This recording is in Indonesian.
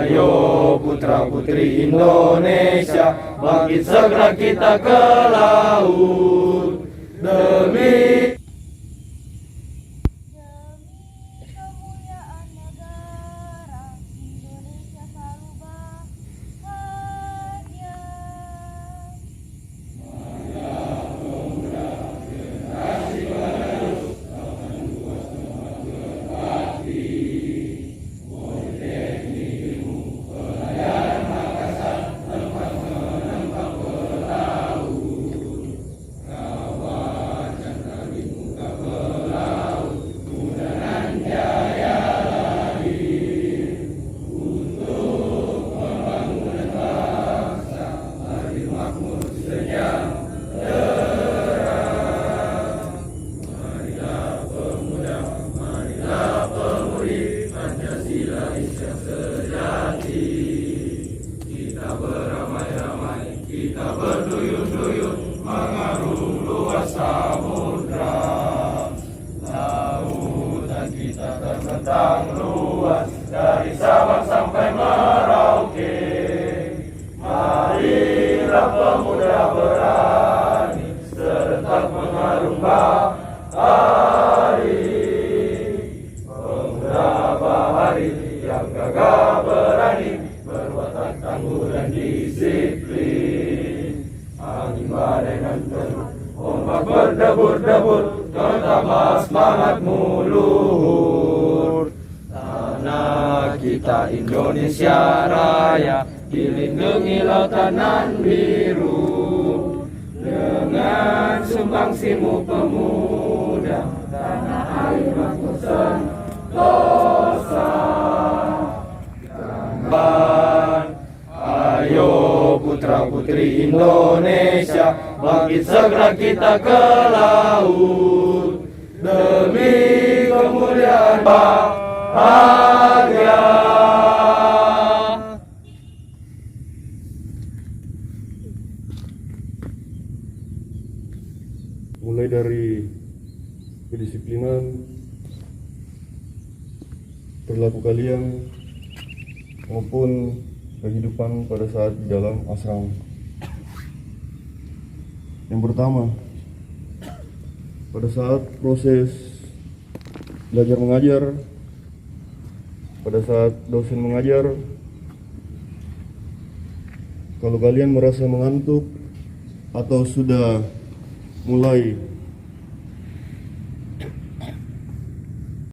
Ayo putra putri Indonesia, bangkit segera kita ke laut demi kemuliaan negara Indonesia selalu bahagia. kita berduyun-duyun mengarungi luas samudra. Lautan kita terbentang luas dari Sabang sampai Merauke. Marilah pemuda berani serentak mengarung bahari. Pemuda bahari yang gagah berani berwatak tangguh dan disiplin. Angin badai dan terus ombak berdebur-debur, tetaplah semangatmu luhur. Tanah kita Indonesia Raya dilindungi lautan nan biru. Dengan sumbangsimu pemuda, tanah air makmur sentosa. Ayo putra putri Indonesia, bangkit segera kita ke laut demi kemuliaan bahagia. Mulai dari kedisiplinan, perilaku kalian, maupun kehidupan pada saat di dalam asrama. Yang pertama, pada saat proses belajar mengajar, pada saat dosen mengajar, kalau kalian merasa mengantuk atau sudah mulai